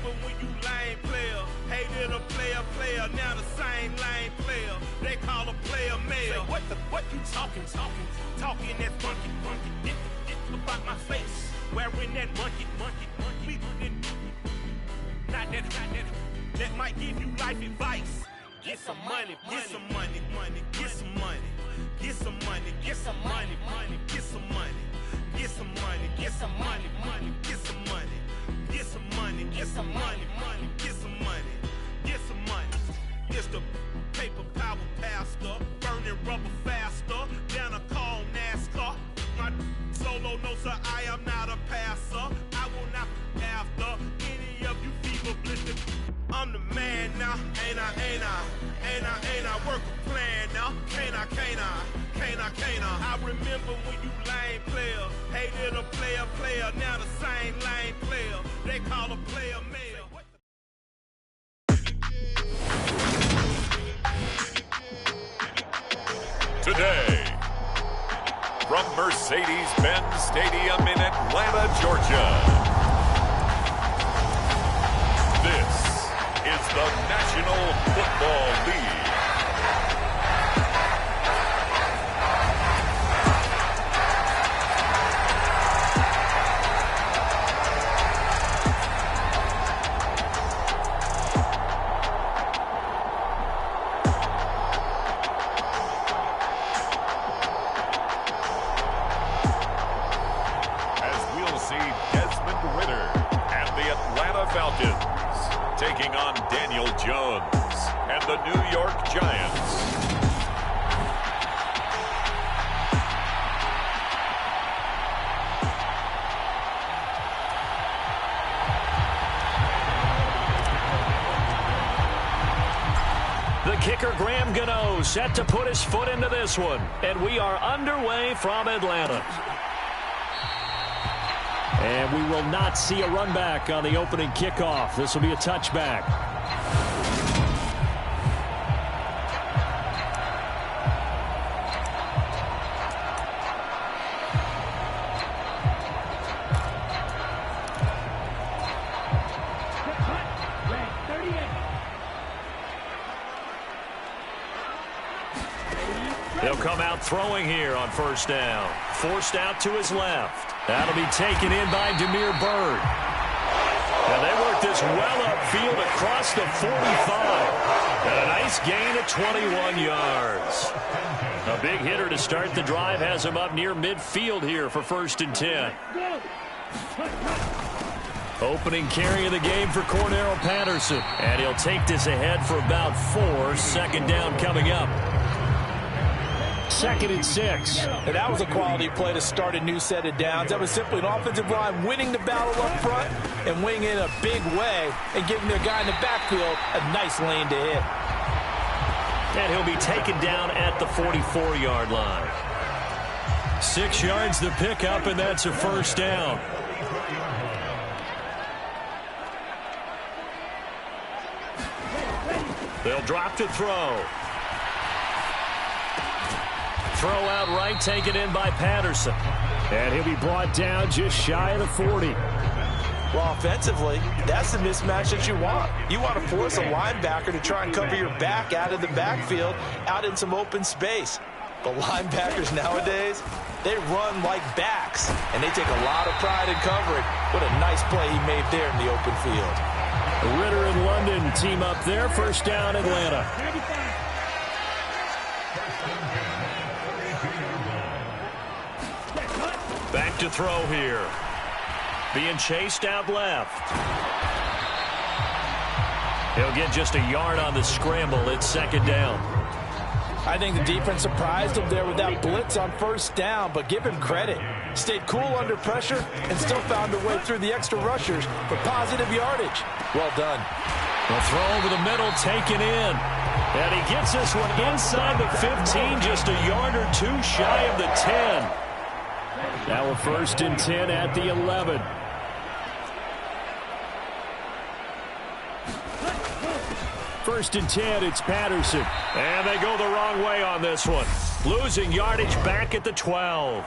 remember when you lame player, hated a player, now the same lame player. They call a player mayor. What you talking that funky, get about my face. Wearing that monkey. Not that might give you life advice. Get some money, get some money, get some money, get some money, get some money, get some money, get some money, get some money, get some money, get some money, get some money, get some money, get some money. It's the paper power pastor, burning rubber faster, down a call NASCAR. My solo knows that I am not a passer. I will not be after any of you fever blistered. I'm the man now, ain't I work a plan now, can't I? I remember when you lame player, hated a player, now the same lame player, they call a player mayor. Today, from Mercedes-Benz Stadium in Atlanta, Georgia, this is the National Football League. Taking on Daniel Jones and the New York Giants. The kicker, Graham Gano, set to put his foot into this one. And we are underway from Atlanta. And we will not see a run back on the opening kickoff. This will be a touchback. He'll come out throwing here on first down. Forced out to his left. That'll be taken in by Demir Bird. Now they work this well upfield across the 45. And a nice gain of 21 yards. A big hitter to start the drive has him up near midfield here for 1st and 10. Opening carry of the game for Cordarrelle Patterson. And he'll take this ahead for about 4. Second down coming up. 2nd and 6. And that was a quality play to start a new set of downs. That was simply an offensive line winning the battle up front and winning in a big way and giving their guy in the backfield a nice lane to hit. And he'll be taken down at the 44-yard line. 6 yards to pick up, and that's a first down. They'll drop to throw. Throw out right, taken in by Patterson. And he'll be brought down just shy of the 40. Well, offensively, that's the mismatch that you want. You want to force a linebacker to try and cover your back out of the backfield, out in some open space. But linebackers nowadays, they run like backs, and they take a lot of pride in covering. What a nice play he made there in the open field. Ritter and London team up there. First down, Atlanta. Back to throw here. Being chased out left. He'll get just a yard on the scramble. It's second down. I think the defense surprised him there with that blitz on first down, but give him credit. Stayed cool under pressure and still found a way through the extra rushers for positive yardage. Well done. The throw over the middle, taken in. And he gets this one inside the 15, just a yard or two shy of the 10. Now a 1st and 10 at the 11. First and 10, it's Patterson. And they go the wrong way on this one. Losing yardage back at the 12.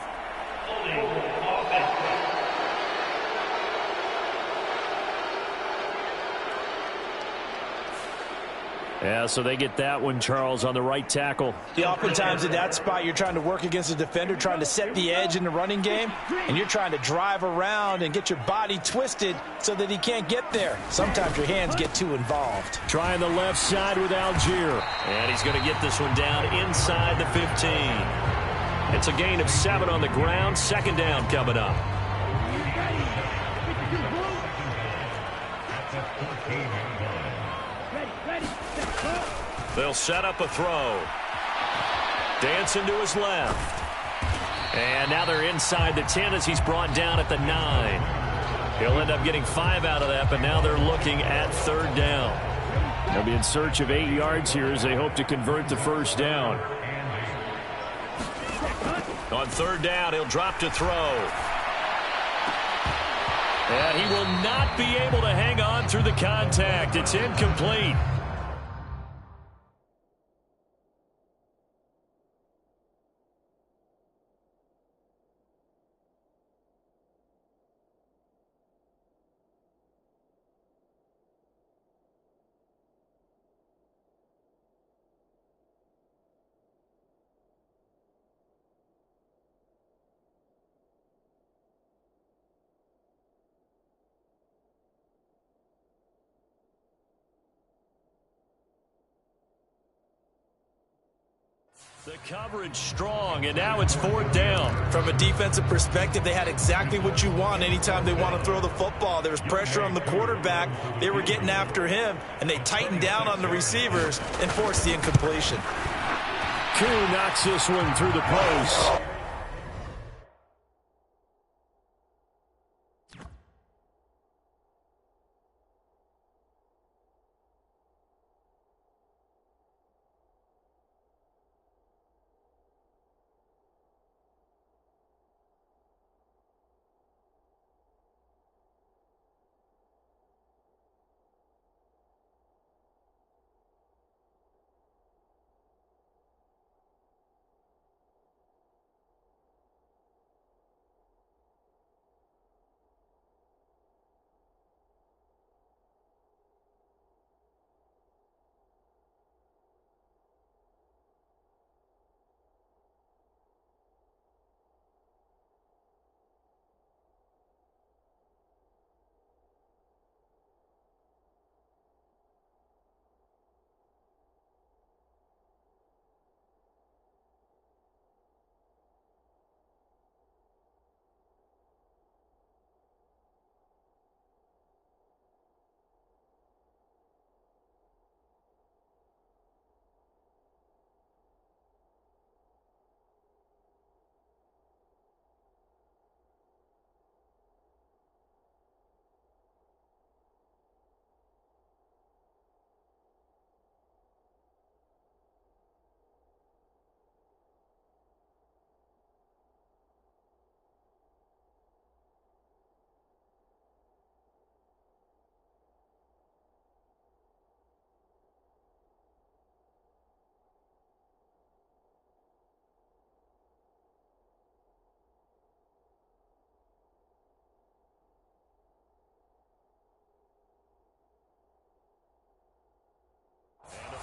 Yeah, so they get that one, Charles, on the right tackle. Oftentimes in that spot, you're trying to work against a defender, trying to set the edge in the running game, and you're trying to drive around and get your body twisted so that he can't get there. Sometimes your hands get too involved. Trying the left side with Algier. And he's going to get this one down inside the 15. It's a gain of 7 on the ground. Second down coming up. They'll set up a throw. Dancing to his left. And now they're inside the 10 as he's brought down at the 9. He'll end up getting 5 out of that, but now they're looking at third down. They'll be in search of 8 yards here as they hope to convert the first down. On third down, he'll drop to throw. And he will not be able to hang on through the contact. It's incomplete. The coverage strong, and now it's fourth down. From a defensive perspective, they had exactly what you want anytime they want to throw the football. There was pressure on the quarterback. They were getting after him, and they tightened down on the receivers and forced the incompletion. Koo knocks this one through the post.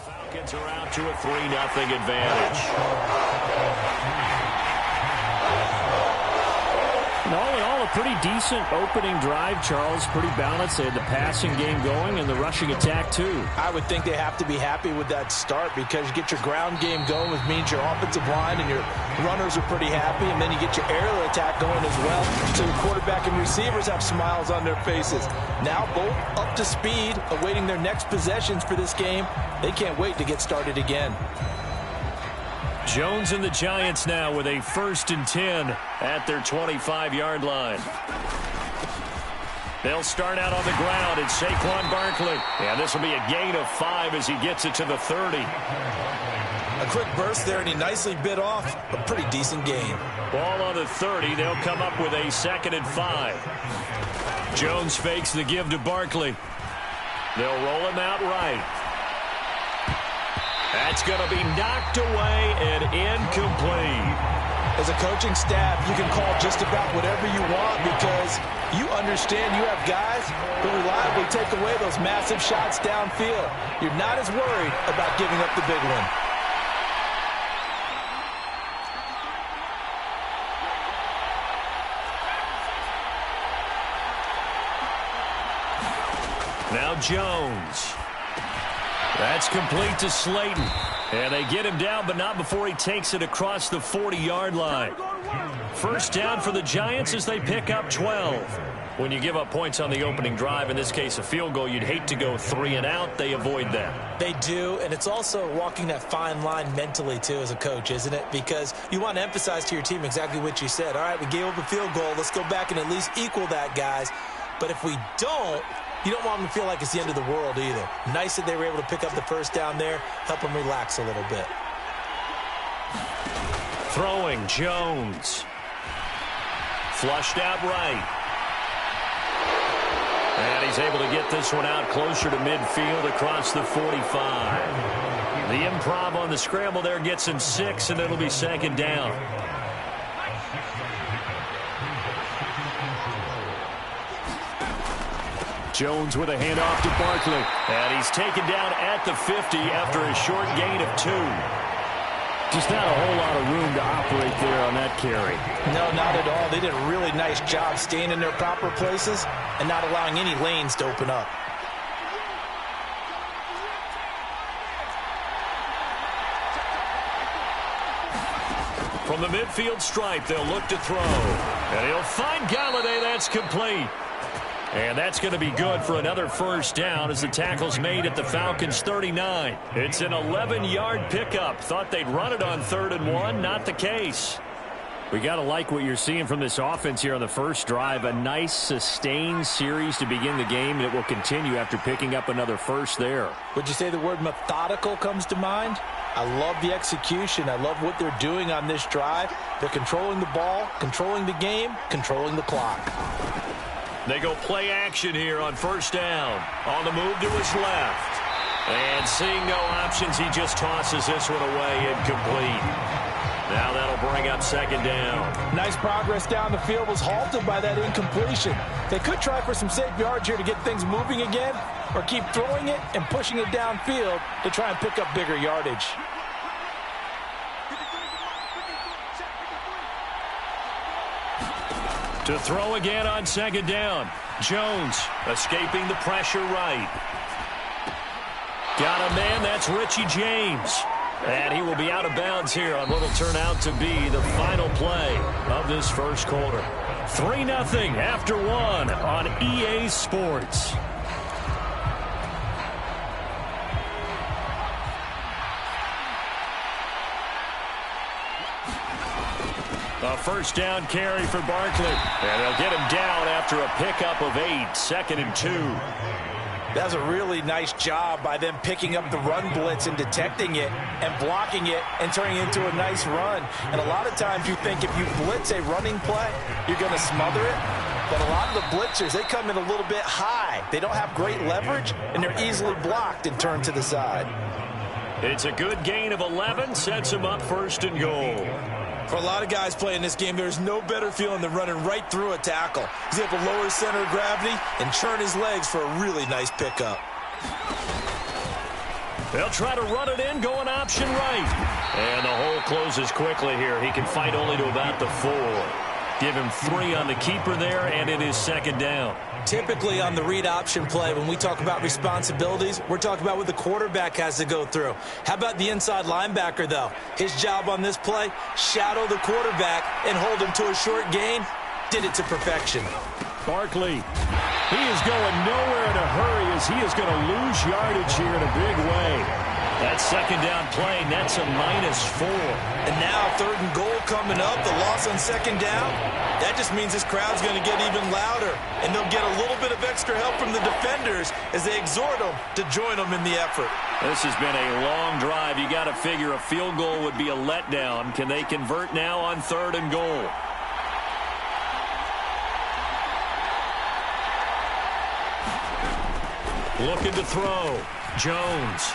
Falcons are out to a 3-0 advantage. And all in all, a pretty decent opening drive, Charles. Pretty balanced. They had the passing game going and the rushing attack, too. I would think they have to be happy with that start because you get your ground game going, which means your offensive line and your runners are pretty happy, and then you get your aerial attack going as well. So your quarterback and receivers have smiles on their faces. Now both up to speed, awaiting their next possessions for this game. They can't wait to get started again. Jones and the Giants now with a 1st and 10 at their 25-yard line. They'll start out on the ground, and Saquon Barkley. And this will be a gain of 5 as he gets it to the 30. A quick burst there, and he nicely bit off a pretty decent gain. Ball on the 30. They'll come up with a 2nd and 5. Jones fakes the give to Barkley. They'll roll him out right. That's going to be knocked away and incomplete. As a coaching staff, you can call just about whatever you want because this, you understand you have guys who reliably take away those massive shots downfield. You're not as worried about giving up the big one. Now Jones. That's complete to Slayton. And they get him down, but not before he takes it across the 40-yard line. First down for the Giants as they pick up 12. When you give up points on the opening drive, in this case a field goal, you'd hate to go 3 and out. They avoid that. They do, and it's also walking that fine line mentally, too, as a coach, isn't it? Because you want to emphasize to your team exactly what you said. All right, we gave up a field goal. Let's go back and at least equal that, guys. But if we don't, you don't want them to feel like it's the end of the world either. Nice that they were able to pick up the first down there, help them relax a little bit. Throwing, Jones. Flushed out right. And he's able to get this one out closer to midfield across the 45. The improv on the scramble there gets him 6, and it'll be second down. Jones with a handoff to Barkley. And he's taken down at the 50 after a short gain of 2. Just not a whole lot of room to operate there on that carry. No, not at all. They did a really nice job staying in their proper places and not allowing any lanes to open up. From the midfield stripe, they'll look to throw. And he'll find Galladay. That's complete. And that's going to be good for another first down as the tackle's made at the Falcons' 39. It's an 11-yard pickup. Thought they'd run it on 3rd and 1. Not the case. We got to like what you're seeing from this offense here on the first drive. A nice, sustained series to begin the game, and it will continue after picking up another first there. Would you say the word methodical comes to mind? I love the execution. I love what they're doing on this drive. They're controlling the ball, controlling the game, controlling the clock. They go play action here on first down. On the move to his left. And seeing no options, he just tosses this one away, incomplete. Now that'll bring up second down. Nice progress down the field, was halted by that incompletion. They could try for some safe yards here to get things moving again, or keep throwing it and pushing it downfield to try and pick up bigger yardage. To throw again on second down. Jones escaping the pressure right. Got a man, that's Richie James. And he will be out of bounds here on what will turn out to be the final play of this first quarter. 3-0 after 1 on EA Sports. A first down carry for Barkley. And they'll get him down after a pickup of 8, 2nd and 2. That's a really nice job by them picking up the run blitz and detecting it and blocking it and turning it into a nice run. And a lot of times you think if you blitz a running play, you're going to smother it. But a lot of the blitzers, they come in a little bit high. They don't have great leverage, and they're easily blocked and turned to the side. It's a good gain of 11, sets him up 1st and goal. For a lot of guys playing this game, there's no better feeling than running right through a tackle. He's able to lower his center of gravity and churn his legs for a really nice pickup. They'll try to run it in, going option right. And the hole closes quickly here. He can fight only to about the 4. Give him 3 on the keeper there, and it is second down. Typically on the read option play, when we talk about responsibilities, we're talking about what the quarterback has to go through. How about the inside linebacker, though? His job on this play, shadow the quarterback and hold him to a short gain. Did it to perfection. Barkley, he is going nowhere in a hurry as he is going to lose yardage here in a big way. That second down play nets a -4. And now 3rd and goal coming up, the loss on second down. That just means this crowd's going to get even louder, and they'll get a little bit of extra help from the defenders as they exhort them to join them in the effort. This has been a long drive. You got to figure a field goal would be a letdown. Can they convert now on 3rd and goal? Looking to throw. Jones.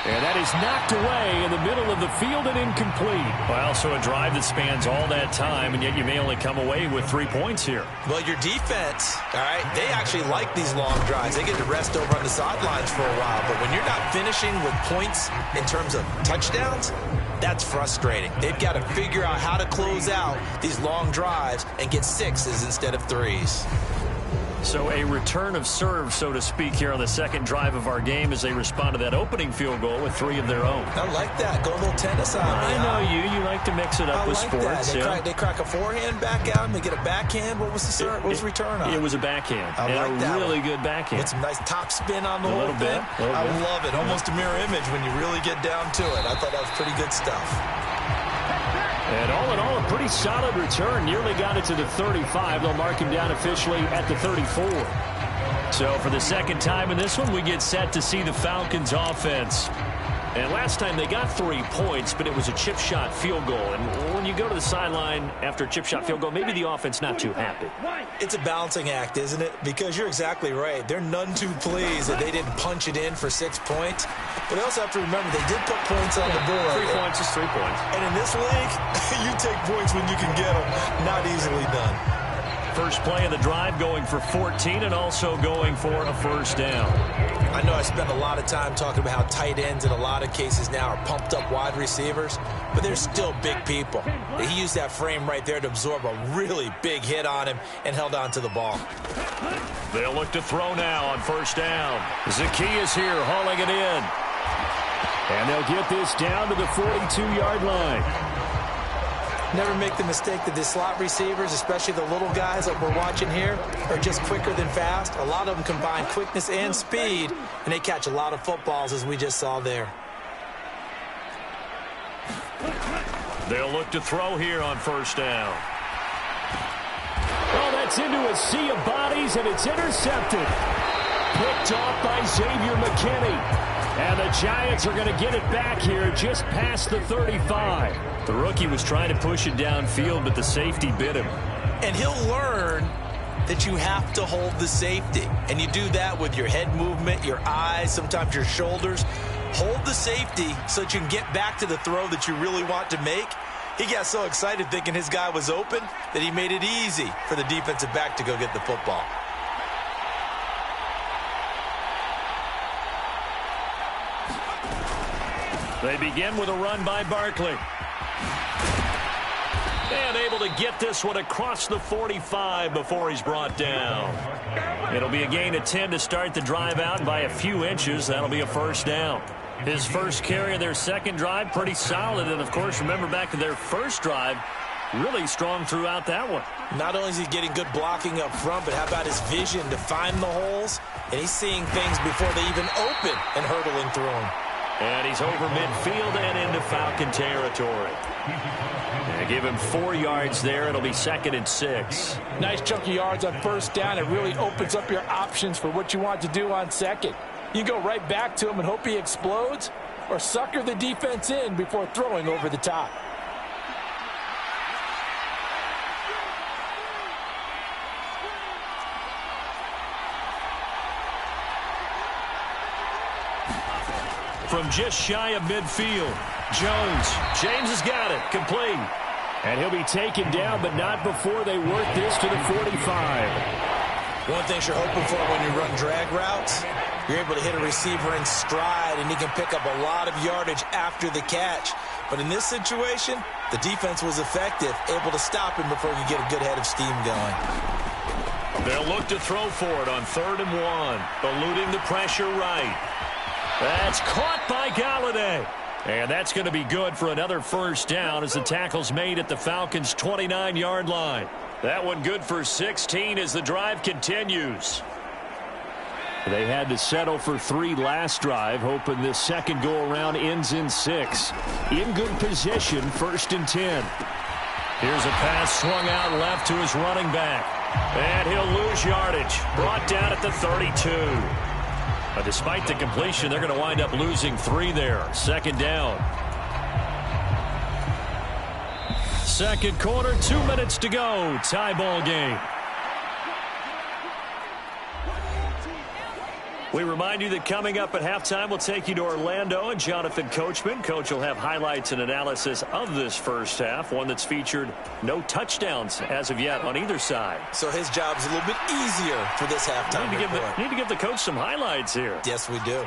And that is knocked away in the middle of the field and incomplete. Well, so a drive that spans all that time, and yet you may only come away with 3 points here. Well, your defense, all right, they actually like these long drives. They get to rest over on the sidelines for a while. But when you're not finishing with points in terms of touchdowns, that's frustrating. They've got to figure out how to close out these long drives and get 6s instead of 3s. So a return of serve, so to speak, here on the second drive of our game as they respond to that opening field goal with 3 of their own. I like that. Go a little tennis on me. I know you. You like to mix it up with sports. They crack a forehand back out and they get a backhand. What was the serve? What was the return on? It was a backhand. I like that. Really good backhand. With some nice top spin on the whole thing. I love it. Almost a mirror image when you really get down to it. I thought that was pretty good stuff. And all in all, a pretty solid return. Nearly got it to the 35. They'll mark him down officially at the 34. So for the second time in this one, we get set to see the Falcons offense. And last time they got 3 points, but it was a chip shot field goal. And when you go to the sideline after a chip shot field goal, maybe the offense not too happy. It's a balancing act, isn't it? Because you're exactly right. They're none too pleased that they didn't punch it in for 6 points. But they also have to remember they did put points on the board. 3 points is 3 points. And in this league, you take points when you can get them. Not easily done. First play of the drive going for 14 and also going for a first down. I know I spend a lot of time talking about how tight ends in a lot of cases now are pumped up wide receivers, but they're still big people. He used that frame right there to absorb a really big hit on him and held on to the ball. They'll look to throw now on first down. Zacchaeus here hauling it in. And they'll get this down to the 42-yard line. Never make the mistake that the slot receivers, especially the little guys that we're watching here, are just quicker than fast. A lot of them combine quickness and speed, and they catch a lot of footballs, as we just saw there. They'll look to throw here on first down. Oh, that's into a sea of bodies, and it's intercepted. Picked off by Xavier McKinney. And the Giants are going to get it back here just past the 35. The rookie was trying to push it downfield, but the safety bit him. And he'll learn that you have to hold the safety. And you do that with your head movement, your eyes, sometimes your shoulders. Hold the safety so that you can get back to the throw that you really want to make. He got so excited thinking his guy was open that he made it easy for the defensive back to go get the football. They begin with a run by Barkley. And able to get this one across the 45 before he's brought down. It'll be a gain of 10 to start the drive out, and by a few inches, that'll be a first down. His first carry of their second drive, pretty solid. And, of course, remember back to their first drive, really strong throughout that one. Not only is he getting good blocking up front, but how about his vision to find the holes? And he's seeing things before they even open and hurdling through them. And he's over midfield and into Falcon territory. And give him 4 yards there. It'll be 2nd and 6. Nice chunk of yards on first down. It really opens up your options for what you want to do on second. You go right back to him and hope he explodes, or sucker the defense in before throwing over the top. From just shy of midfield, Jones. James has got it. Complete. And he'll be taken down, but not before they work this to the 45. One thing you're hoping for when you run drag routes, you're able to hit a receiver in stride, and he can pick up a lot of yardage after the catch. But in this situation, the defense was effective, able to stop him before you get a good head of steam going. They'll look to throw for it on 3rd and 1, eluding the pressure right. That's caught by Galladay. And that's going to be good for another first down as the tackle's made at the Falcons' 29-yard line. That one good for 16 as the drive continues. They had to settle for 3 last drive, hoping this second go-around ends in 6. In good position, 1st and 10. Here's a pass swung out left to his running back. And he'll lose yardage. Brought down at the 32. But despite the completion, they're going to wind up losing 3 there. 2nd down. Second quarter, 2 minutes to go. Tie ball game. We remind you that coming up at halftime, we'll take you to Orlando and Jonathan Coachman. Coach will have highlights and analysis of this first half, one that's featured no touchdowns as of yet on either side. So his job's a little bit easier for this halftime report. Need to give the coach some highlights here. Yes, we do.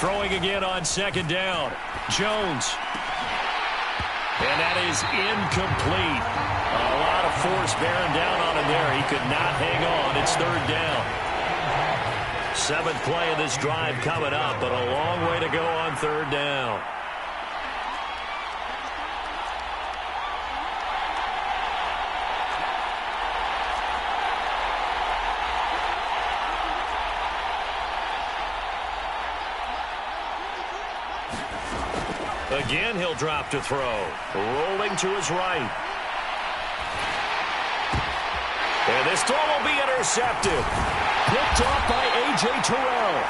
Throwing again on second down. Jones. And that is incomplete. A lot of force bearing down on him there. He could not hang on. It's third down. Seventh play of this drive coming up, but a long way to go on third down. Again, he'll drop to throw. Rolling to his right. And this throw will be intercepted. Picked off by A.J. Terrell.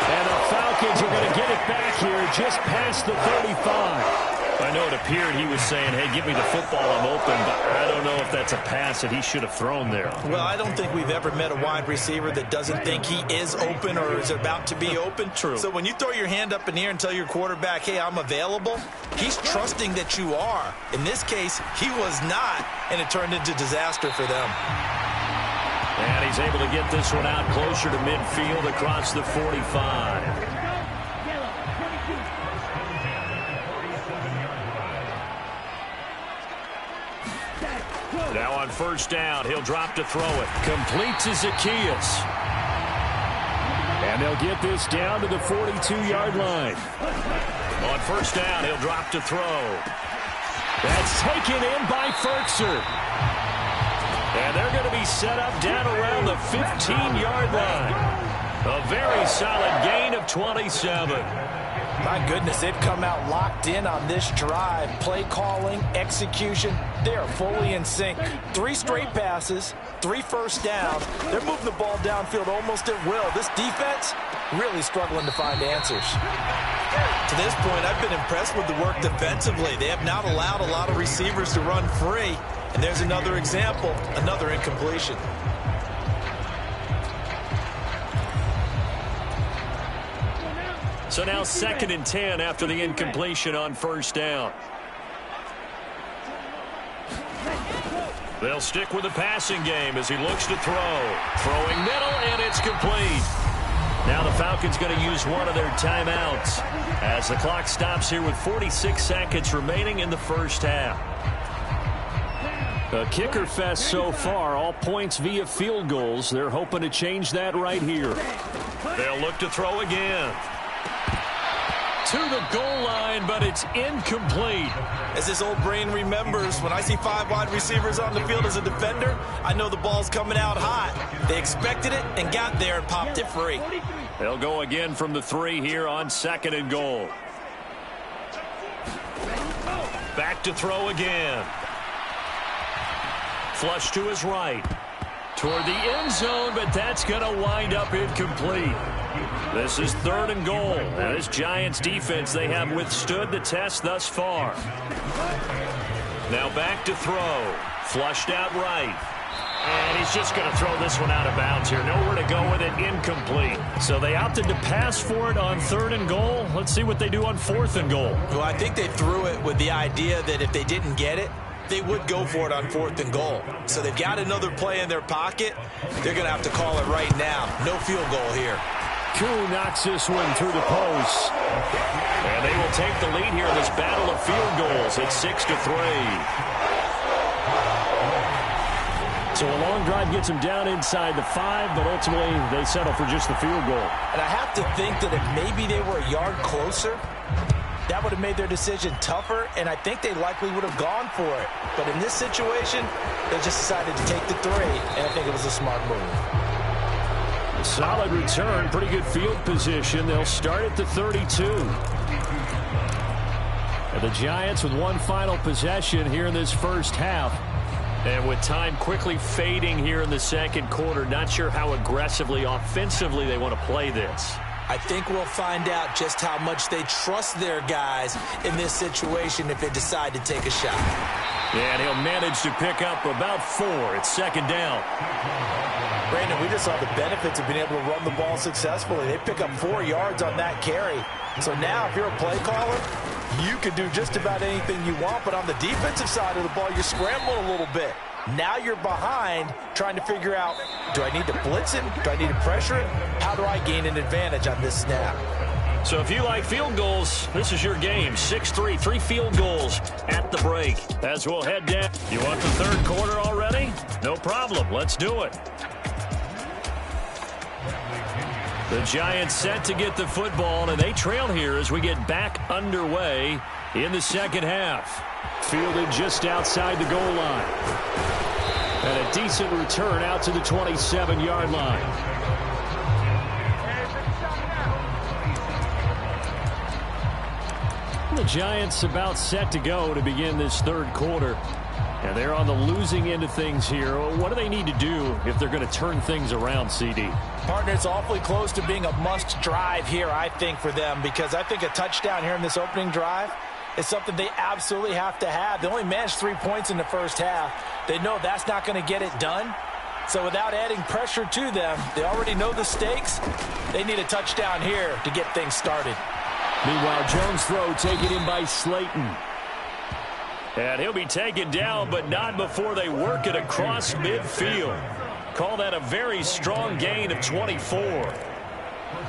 And the Falcons are going to get it back here just past the 35. I know it appeared he was saying, hey, give me the football, I'm open, but I don't know if that's a pass that he should have thrown there. Well, I don't think we've ever met a wide receiver that doesn't think he is open or is about to be open. True. So when you throw your hand up in the air and tell your quarterback, hey, I'm available, he's trusting that you are. In this case, he was not, and it turned into disaster for them. And he's able to get this one out closer to midfield across the 45. Now on first down, he'll drop to throw it. Complete to Zacchaeus. And they'll get this down to the 42-yard line. On first down, he'll drop to throw. That's taken in by Ferkser. And they're going to be set up down around the 15-yard line. A very solid gain of 27. My goodness, they've come out locked in on this drive. Play calling, execution, they are fully in sync. 3 straight passes, 3 first downs. They're moving the ball downfield almost at will. This defense really struggling to find answers. To this point, I've been impressed with the work defensively. They have not allowed a lot of receivers to run free. And there's another example, another incompletion. So now 2nd and 10 after the incompletion on first down. They'll stick with the passing game as he looks to throw. Throwing middle, and it's complete. Now the Falcons going to use one of their timeouts as the clock stops here with 46 seconds remaining in the first half. A kicker fest so far, all points via field goals. They're hoping to change that right here. They'll look to throw again. To the goal line, but it's incomplete. As this old brain remembers, when I see 5 wide receivers on the field as a defender, I know the ball's coming out hot. They expected it and got there and popped it free. They'll go again from the 3 here on 2nd and goal. Back to throw again. Flush to his right. Toward the end zone, but that's going to wind up incomplete. This is 3rd and goal. Now this Giants defense, they have withstood the test thus far. Now back to throw. Flushed out right. And he's just going to throw this one out of bounds here. Nowhere to go with it. Incomplete. So they opted to pass for it on 3rd and goal. Let's see what they do on 4th and goal. Well, I think they threw it with the idea that if they didn't get it, they would go for it on 4th and goal. So they've got another play in their pocket. They're going to have to call it right now. No field goal here. Koo knocks this one through the post. And they will take the lead here in this battle of field goals at 6-3. So a long drive gets them down inside the 5, but ultimately they settle for just the field goal. And I have to think that if maybe they were a yard closer, that would have made their decision tougher, and I think they likely would have gone for it. But in this situation, they just decided to take the 3, and I think it was a smart move. Solid return, pretty good field position. They'll start at the 32. And the Giants with one final possession here in this first half. And with time quickly fading here in the second quarter, not sure how aggressively, offensively they want to play this. I think we'll find out just how much they trust their guys in this situation if they decide to take a shot. Yeah, and he'll manage to pick up about 4. It's second down. Brandon, we just saw the benefits of being able to run the ball successfully. They pick up 4 yards on that carry. So now if you're a play caller, you can do just about anything you want. But on the defensive side of the ball, you're scrambling a little bit. Now you're behind trying to figure out, do I need to blitz him? Do I need to pressure him? How do I gain an advantage on this snap? So if you like field goals, this is your game. 6-3, 3 field goals at the break. As we'll head down. You want the third quarter already? No problem. Let's do it. The Giants set to get the football, and they trail here as we get back underway in the second half. Fielded just outside the goal line. And a decent return out to the 27-yard line. The Giants about set to go to begin this third quarter. And they're on the losing end of things here. What do they need to do if they're going to turn things around, CD? Partner, it's awfully close to being a must drive here, I think, for them, because I think a touchdown here in this opening drive is something they absolutely have to have. They only managed 3 points in the first half. They know that's not going to get it done. So without adding pressure to them, they already know the stakes. They need a touchdown here to get things started. Meanwhile, Jones' throw taken in by Slayton. And he'll be taken down, but not before they work it across midfield. Call that a very strong gain of 24.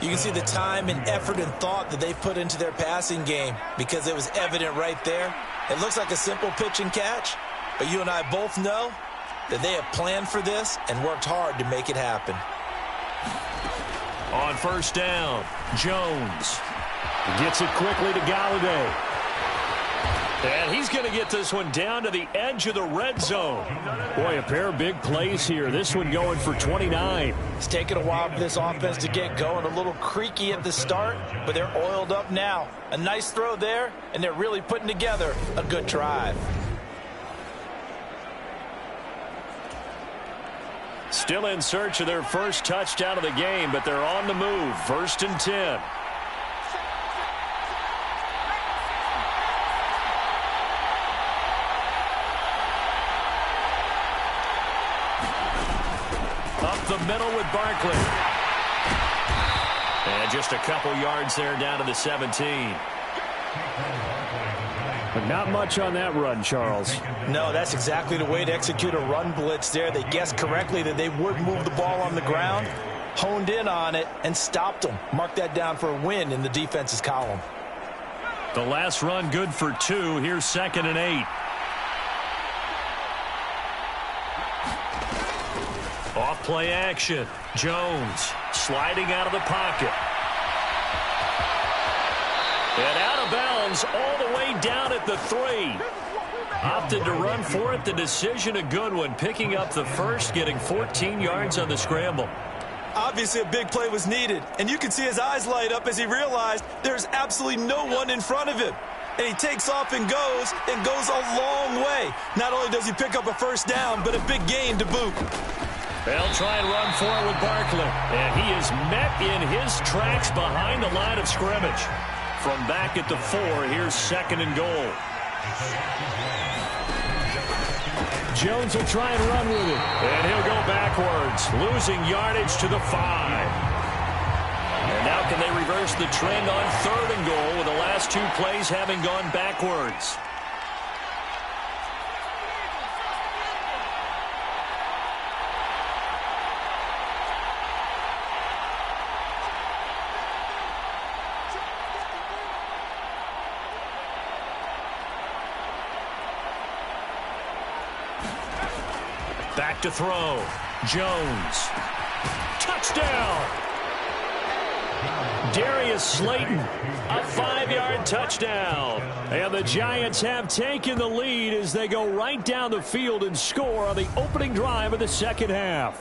You can see the time and effort and thought that they put into their passing game because it was evident right there. It looks like a simple pitch and catch, but you and I both know that they have planned for this and worked hard to make it happen. On first down, Jones gets it quickly to Galladay. And he's going to get this one down to the edge of the red zone. Boy, a pair of big plays here. This one going for 29. It's taken a while for this offense to get going. A little creaky at the start, but they're oiled up now. A nice throw there, and they're really putting together a good drive. Still in search of their first touchdown of the game, but they're on the move. 1st and 10. Up the middle with Barkley. And just a couple yards there down to the 17. But not much on that run, Charles. No, that's exactly the way to execute a run blitz there. They guessed correctly that they would move the ball on the ground, honed in on it, and stopped them. Mark that down for a win in the defense's column. The last run good for 2. Here's 2nd and 8. Off play action. Jones sliding out of the pocket. And out of bounds all the way down at the 3. Opted to run for it. The decision a good one. Picking up the first, getting 14 yards on the scramble. Obviously a big play was needed, and you can see his eyes light up as he realized there's absolutely no one in front of him. And he takes off and goes a long way. Not only does he pick up a first down, but a big gain to boot. They'll try and run for it with Barkley. And he is met in his tracks behind the line of scrimmage. From back at the 4, here's 2nd and goal. Jones will try and run with it. And he'll go backwards, losing yardage to the 5. And now can they reverse the trend on 3rd and goal with the last 2 plays having gone backwards? Back to throw. Jones. Touchdown! Darius Slayton, a 5-yard touchdown. And the Giants have taken the lead as they go right down the field and score on the opening drive of the second half.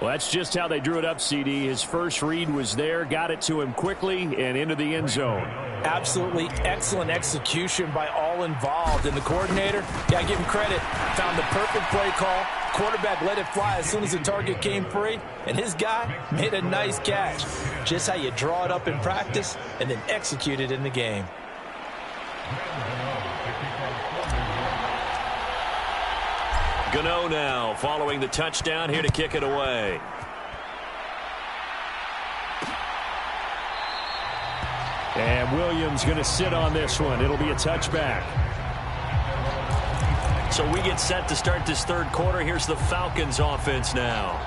Well, that's just how they drew it up, CD. His first read was there, got it to him quickly, and into the end zone. Absolutely excellent execution by all involved. And the coordinator, got to give him credit, found the perfect play call. Quarterback let it fly as soon as the target came free, and his guy made a nice catch. Just how you draw it up in practice and then execute it in the game. Gano now following the touchdown here to kick it away. And Williams going to sit on this one. It'll be a touchback. So we get set to start this third quarter. Here's the Falcons offense now.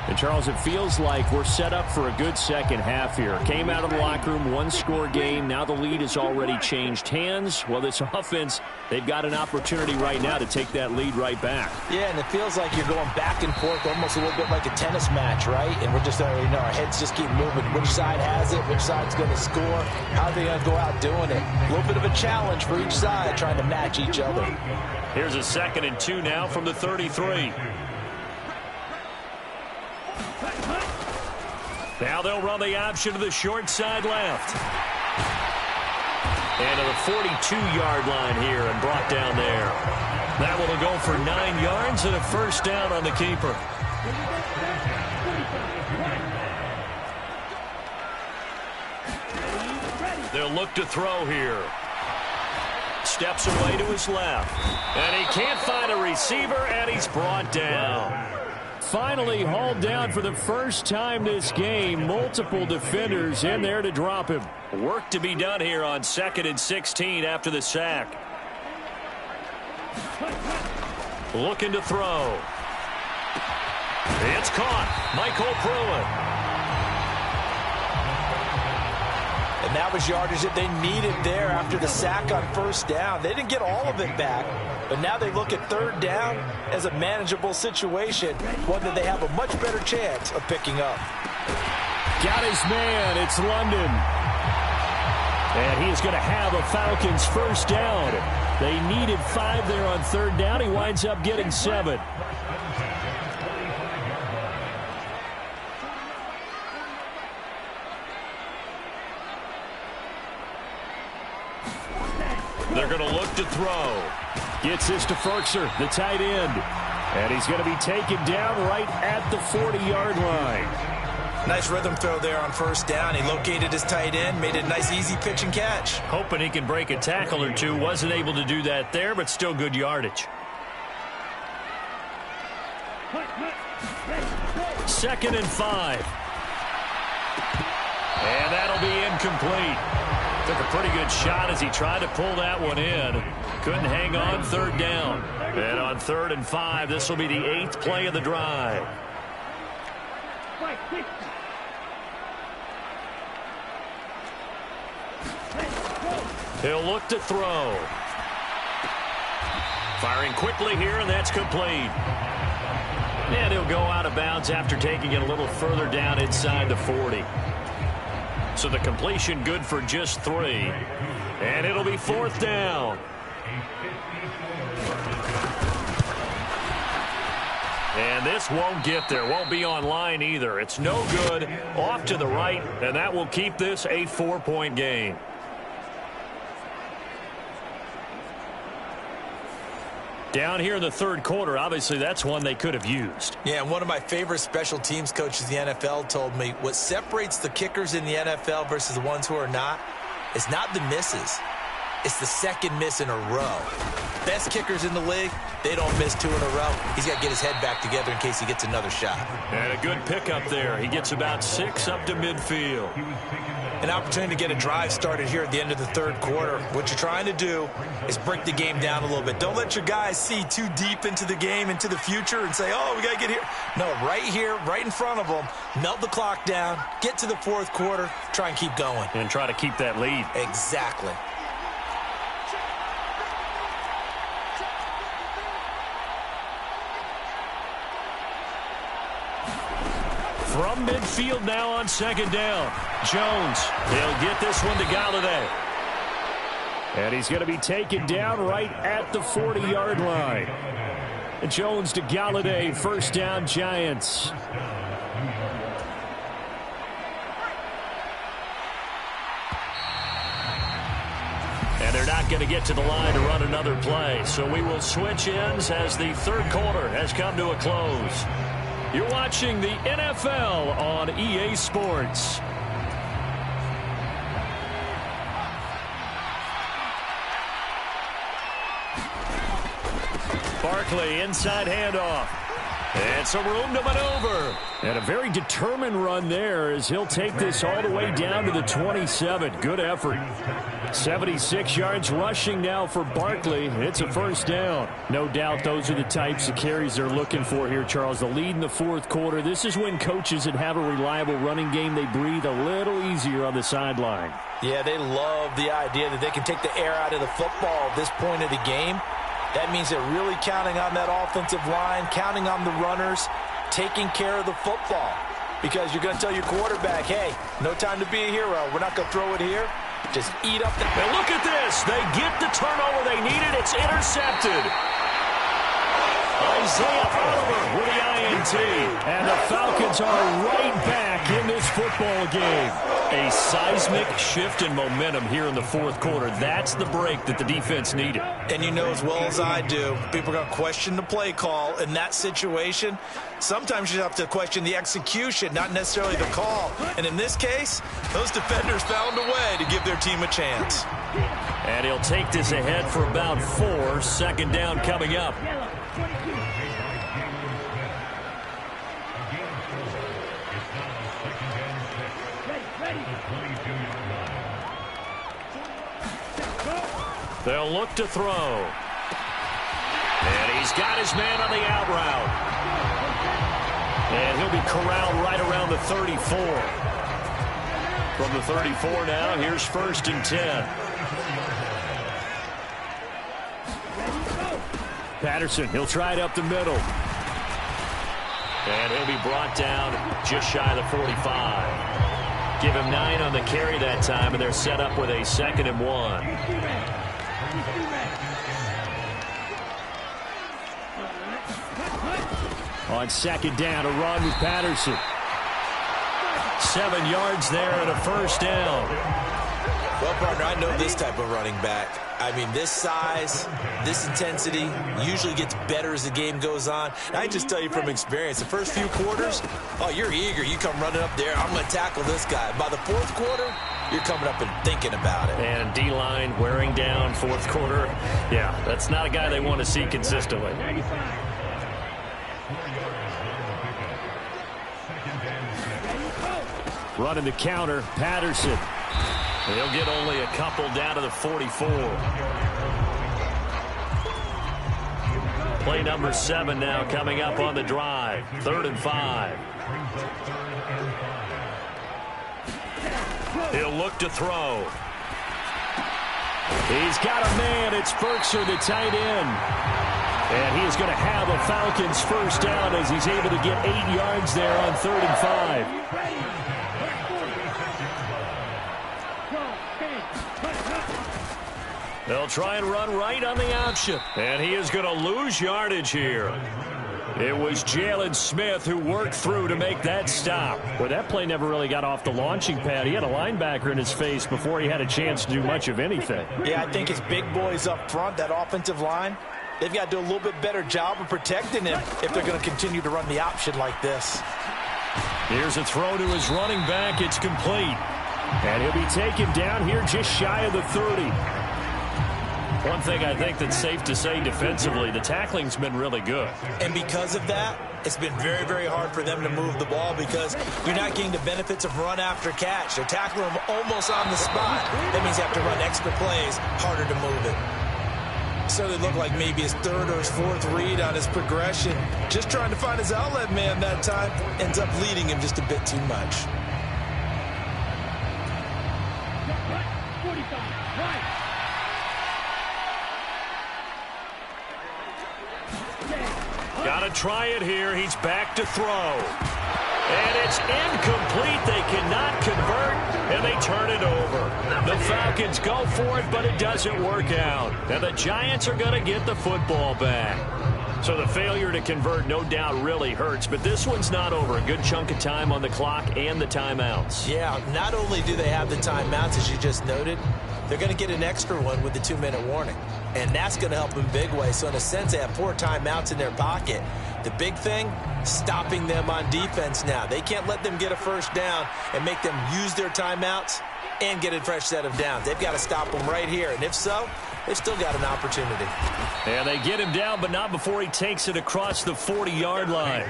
And, Charles, it feels like we're set up for a good second half here. Came out of the locker room, one-score game. Now the lead has already changed hands. Well, this offense, they've got an opportunity right now to take that lead right back. Yeah, and it feels like you're going back and forth, almost a little bit like a tennis match, right? And we're just, our heads just keep moving. Which side has it? Which side's going to score? How are they going to go out doing it? A little bit of a challenge for each side, trying to match each other. Here's a 2nd and 2 now from the 33. Now they'll run the option to the short side left. And to the 42-yard line here and brought down there. That will go for 9 yards and a first down on the keeper. They'll look to throw here. Steps away to his left. And he can't find a receiver, and he's brought down. Finally hauled down for the first time this game. Multiple defenders in there to drop him. Work to be done here on 2nd and 16 after the sack. Looking to throw. It's caught. Michael Pruitt. And that was yardage that they needed there after the sack on first down. They didn't get all of it back, but now they look at third down as a manageable situation, one that they have a much better chance of picking up. Got his man. It's London. And he is going to have a Falcons first down. They needed 5 there on third down. He winds up getting 7. They're going to look to throw. Gets this to Ferkser, the tight end. And he's going to be taken down right at the 40-yard line. Nice rhythm throw there on first down. He located his tight end, made it a nice easy pitch and catch. Hoping he can break a tackle or two. Wasn't able to do that there, but still good yardage. 2nd and 5. And that'll be incomplete. Took a pretty good shot as he tried to pull that one in. Couldn't hang on third down. And on 3rd and 5, this will be the 8th play of the drive. He'll look to throw. Firing quickly here, and that's complete. And he'll go out of bounds after taking it a little further down inside the 40. So the completion good for just 3. And it'll be 4th down. And this won't get there. Won't be on line either. It's no good. Off to the right, and that will keep this a 4-point game. Down here in the third quarter, obviously that's one they could have used. Yeah, and one of my favorite special teams coaches in the NFL told me what separates the kickers in the NFL versus the ones who are not is not the misses. It's the second miss in a row. Best kickers in the league, they don't miss 2 in a row. He's got to get his head back together in case he gets another shot. And a good pickup there. He gets about 6 up to midfield. An opportunity to get a drive started here at the end of the third quarter. What you're trying to do is break the game down a little bit. Don't let your guys see too deep into the game, into the future, and say, oh, we got to get here. No, right here, right in front of them, melt the clock down, get to the fourth quarter, try and keep going. And try to keep that lead. Exactly. From midfield now on 2nd down. Jones, he'll get this one to Galladay. And he's going to be taken down right at the 40-yard line. And Jones to Galladay, first down Giants. not going to get to the line to run another play. So we will switch ends as the third quarter has come to a close. You're watching the NFL on EA Sports. Barkley, inside handoff. And some room to maneuver. And a very determined run there as he'll take this all the way down to the 27. Good effort. 76 yards rushing now for Barkley. It's a first down. No doubt those are the types of carries they're looking for here, Charles. The lead in the fourth quarter. This is when coaches that have a reliable running game, they breathe a little easier on the sideline. Yeah, they love the idea that they can take the air out of the football at this point of the game. That means they're really counting on that offensive line, counting on the runners, taking care of the football. Because you're going to tell your quarterback, hey, no time to be a hero. We're not going to throw it here. Just eat up the... And look at this. They get the turnover they needed. It's intercepted. Isaiah Oliver with the INT. And the Falcons are right back in this football game. A seismic shift in momentum here in the fourth quarter. That's the break that the defense needed. And you know as well as I do, people are going to question the play call in that situation. Sometimes you have to question the execution, not necessarily the call. And in this case, those defenders found a way to give their team a chance. And he'll take this ahead for about 4. Second down coming up. They'll look to throw. And he's got his man on the out route. And he'll be corralled right around the 34. From the 34 now, here's 1st and 10. Patterson, he'll try it up the middle. And he'll be brought down just shy of the 45. Give him 9 on the carry that time, and they're set up with a 2nd and 1. On second down, a run with Patterson. 7 yards there and a first down. Well, partner, I know this type of running back. I mean, this size, this intensity usually gets better as the game goes on. And I just tell you from experience, the first few quarters, oh, you're eager. You come running up there. I'm going to tackle this guy. By the fourth quarter, you're coming up and thinking about it. And D-line wearing down fourth quarter. Yeah, that's not a guy they want to see consistently. Running the counter, Patterson. He'll get only a couple down to the 44. Play number 7 now coming up on the drive. 3rd and 5. He'll look to throw. He's got a man. It's Berkshire, the tight end. And he is going to have a Falcons first down as he's able to get 8 yards there on 3rd and 5. They'll try and run right on the option. And he is going to lose yardage here. It was Jalen Smith who worked through to make that stop. Well, that play never really got off the launching pad. He had a linebacker in his face before he had a chance to do much of anything. Yeah, I think it's big boys up front, that offensive line. They've got to do a little bit better job of protecting him if they're going to continue to run the option like this. Here's a throw to his running back. It's complete. And he'll be taken down here just shy of the 30. One thing I think that's safe to say defensively, the tackling's been really good. And because of that, it's been very, very hard for them to move the ball because you're not getting the benefits of run after catch. They're tackling them almost on the spot. That means they have to run extra plays, harder to move it. So they look like maybe his 3rd or his 4th read on his progression. Just trying to find his outlet man that time. Ends up leading him just a bit too much. Got to try it here. He's back to throw. And it's incomplete. They cannot convert, and they turn it over. The Falcons go for it, but it doesn't work out. And the Giants are going to get the football back. So the failure to convert, no doubt, really hurts. But this one's not over. A good chunk of time on the clock and the timeouts. Yeah, not only do they have the timeouts, as you just noted, they're going to get an extra one with the 2-minute warning. And that's going to help them big way. So in a sense, they have 4 timeouts in their pocket. The big thing, stopping them on defense now. They can't let them get a first down and make them use their timeouts and get a fresh set of downs. They've got to stop them right here. And if so, they've still got an opportunity. And they get him down, but not before he takes it across the 40-yard line.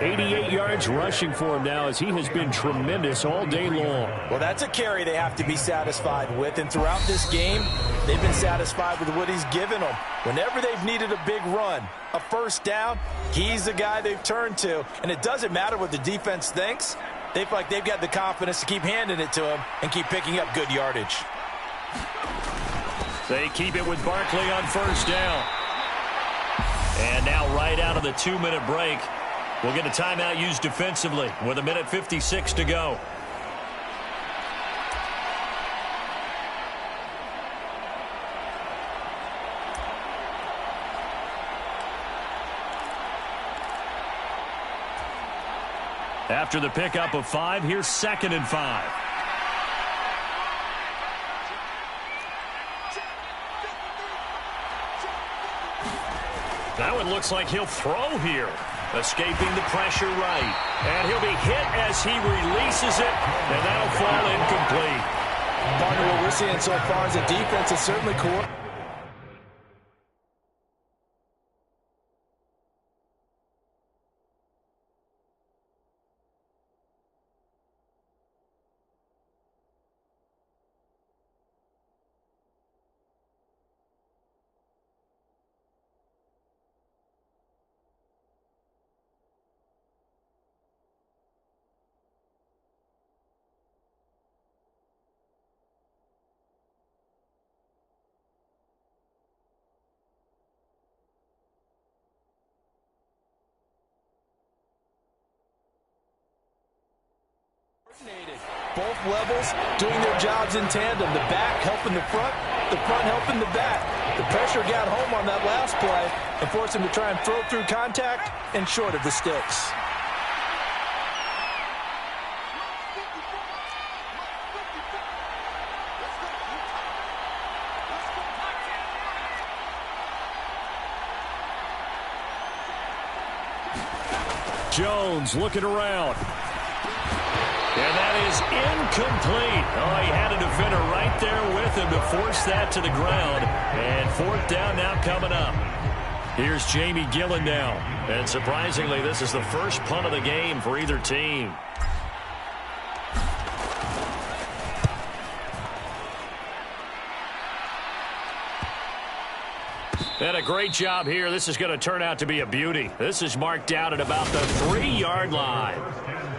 88 yards rushing for him now as he has been tremendous all day long. Well, that's a carry they have to be satisfied with. And throughout this game, they've been satisfied with what he's given them. Whenever they've needed a big run, a first down, he's the guy they've turned to. And it doesn't matter what the defense thinks. They feel like they've got the confidence to keep handing it to him and keep picking up good yardage. They keep it with Barkley on first down. And now right out of the 2-minute break, we'll get a timeout used defensively with 1:56 to go. After the pickup of 5, here's 2nd and 5. That one looks like he'll throw here. Escaping the pressure right. And he'll be hit as he releases it, and that'll fall incomplete. Partner, what we're seeing so far is the defense is certainly cool. Both levels doing their jobs in tandem. The back helping the front helping the back. The pressure got home on that last play and forced him to try and throw through contact and short of the sticks. Jones looking around. And that is incomplete. Oh, he had a defender right there with him to force that to the ground. And 4th down now coming up. Here's Jamie Gillen now. And surprisingly, this is the first punt of the game for either team. And a great job here. This is going to turn out to be a beauty. This is marked down at about the 3-yard line.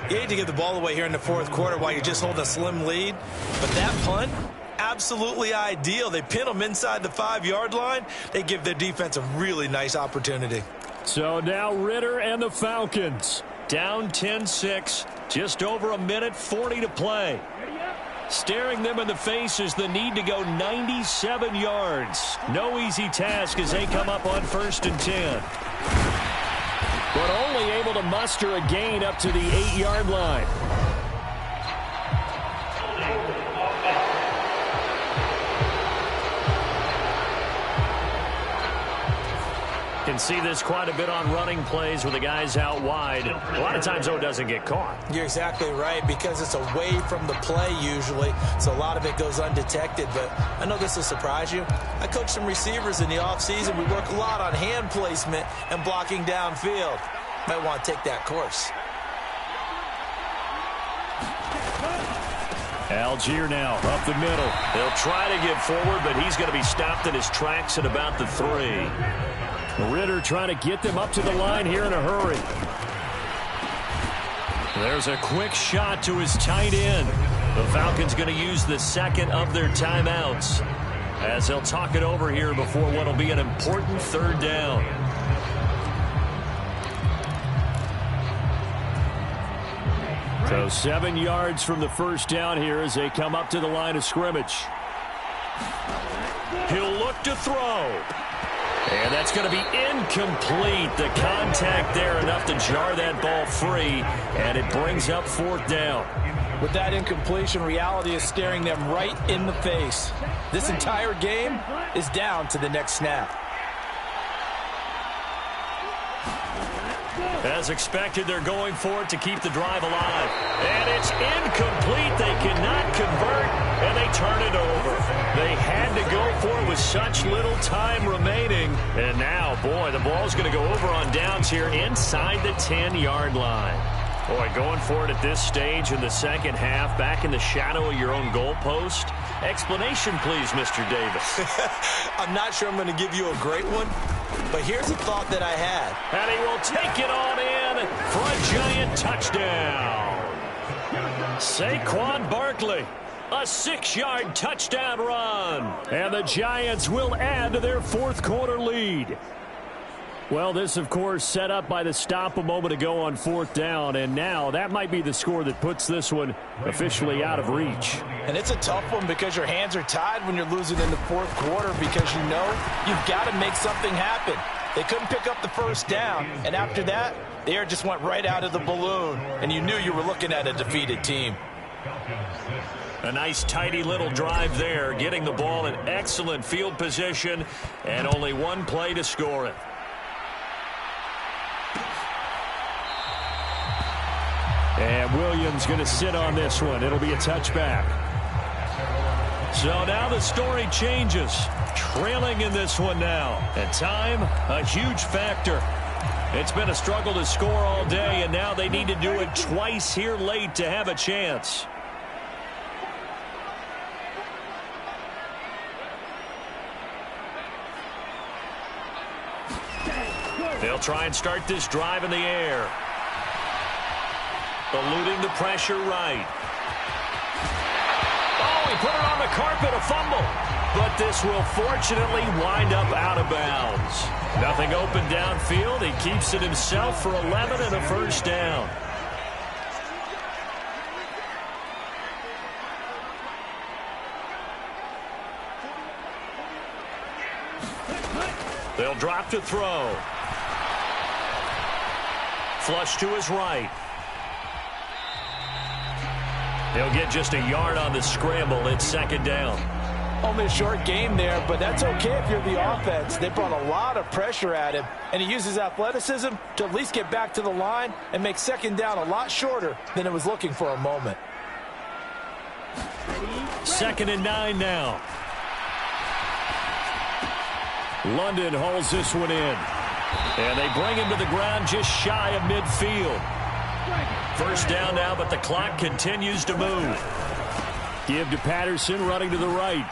You hate to give the ball away here in the 4th quarter while you just hold a slim lead. But that punt, absolutely ideal. They pin them inside the 5-yard line. They give their defense a really nice opportunity. So now Ritter and the Falcons down 10-6. Just over 1:40 to play. Staring them in the face is the need to go 97 yards. No easy task as they come up on 1st and 10. But only able to muster a gain up to the 8-yard line. Can see this quite a bit on running plays with the guys out wide. A lot of times, though, it doesn't get caught. You're exactly right, because it's away from the play usually, so a lot of it goes undetected. But I know this will surprise you. I coach some receivers in the offseason. We work a lot on hand placement and blocking downfield. Might want to take that course. Algier now up the middle. He'll try to get forward, but he's going to be stopped in his tracks at about the 3. Ritter trying to get them up to the line here in a hurry. There's a quick shot to his tight end. The Falcons going to use the 2nd of their timeouts as they'll talk it over here before what will be an important 3rd down. So 7 yards from the first down here as they come up to the line of scrimmage. He'll look to throw. And that's going to be incomplete. The contact there enough to jar that ball free, and it brings up 4th down. With that incompletion, reality is staring them right in the face. This entire game is down to the next snap. As expected, they're going for it to keep the drive alive. And it's incomplete. They cannot convert, and they turn it over. They had to go for it with such little time remaining. And now, boy, the ball's going to go over on downs here inside the 10-yard line. Boy, going for it at this stage in the second half, back in the shadow of your own goalpost. Explanation, please, Mr. Davis. I'm not sure I'm going to give you a great one, but here's a thought that I had. And he will take it on in for a giant touchdown. Saquon Barkley, a 6-yard touchdown run. And the Giants will add to their fourth-quarter lead. Well, this, of course, set up by the stop a moment ago on fourth down, and now that might be the score that puts this one officially out of reach. And it's a tough one because your hands are tied when you're losing in the fourth quarter because you know you've got to make something happen. They couldn't pick up the first down, and after that, the air just went right out of the balloon, and you knew you were looking at a defeated team. A nice, tidy little drive there, getting the ball in excellent field position, and only one play to score it. And Williams going to sit on this one. It'll be a touchback. So now the story changes. Trailing in this one now. And time, a huge factor. It's been a struggle to score all day, and now they need to do it twice here late to have a chance. They'll try and start this drive in the air. Eluding the pressure right. Oh, he put it on the carpet, a fumble. But this will fortunately wind up out of bounds. Nothing open downfield. He keeps it himself for 11 and a first down. They'll drop to throw. Flush to his right. He'll get just a yard on the scramble. It's second down. Only a short game there, but that's okay if you're the offense. They brought a lot of pressure at him, and he uses athleticism to at least get back to the line and make second down a lot shorter than it was looking for a moment. 2nd and 9 now. London holds this one in. And they bring him to the ground just shy of midfield. First down now, but the clock continues to move. Give to Patterson, running to the right.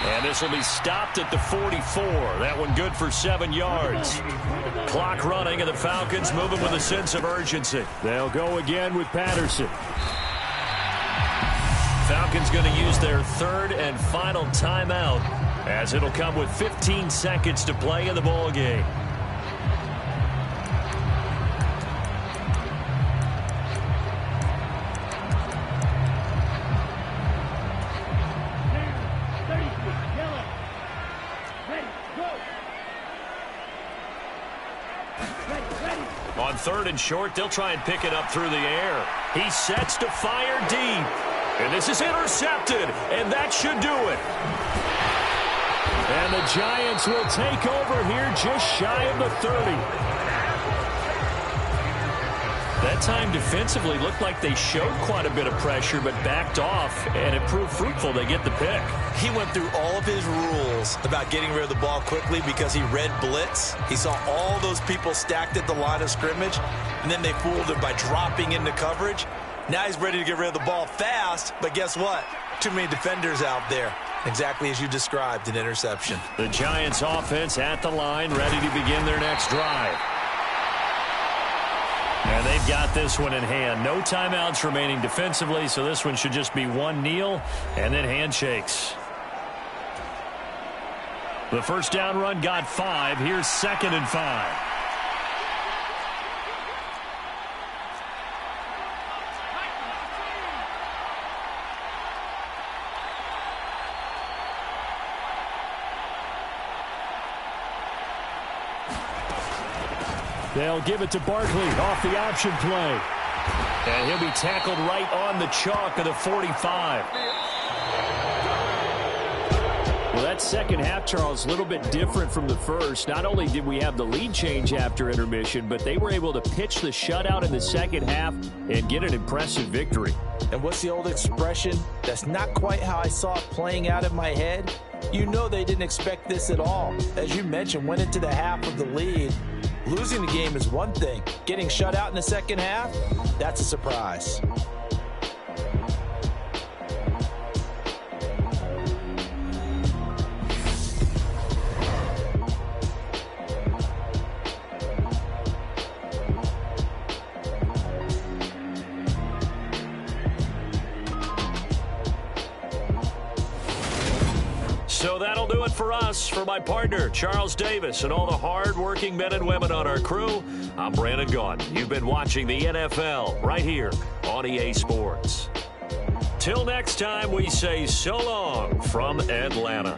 And this will be stopped at the 44. That one good for 7 yards. Clock running, and the Falcons moving with a sense of urgency. They'll go again with Patterson. Falcons going to use their third and final timeout, as it'll come with 15 seconds to play in the ball game. On 3rd and short, they'll try and pick it up through the air. He sets to fire deep. And this is intercepted, and that should do it. And the Giants will take over here just shy of the 30. That time defensively looked like they showed quite a bit of pressure but backed off, and it proved fruitful. They get the pick. He went through all of his rules about getting rid of the ball quickly because he read blitz. He saw all those people stacked at the line of scrimmage, and then they fooled him by dropping into coverage. Now he's ready to get rid of the ball fast, but guess what? Too many defenders out there. Exactly as you described, an interception. The Giants offense at the line, ready to begin their next drive. And they've got this one in hand. No timeouts remaining defensively, so this one should just be one kneel and then handshakes. The first down run got 5. Here's 2nd and 5. They'll give it to Barkley off the option play. And he'll be tackled right on the chalk of the 45. Well, that second half, Charles, a little bit different from the first. Not only did we have the lead change after intermission, but they were able to pitch the shutout in the second half and get an impressive victory. And what's the old expression? That's not quite how I saw it playing out in my head. You know they didn't expect this at all. As you mentioned, went into the half with the lead. Losing the game is one thing. Getting shut out in the second half, that's a surprise. So that'll do it for us. For my partner, Charles Davis, and all the hard-working men and women on our crew, I'm Brandon Gaudin. You've been watching the NFL right here on EA Sports. Till next time, we say so long from Atlanta.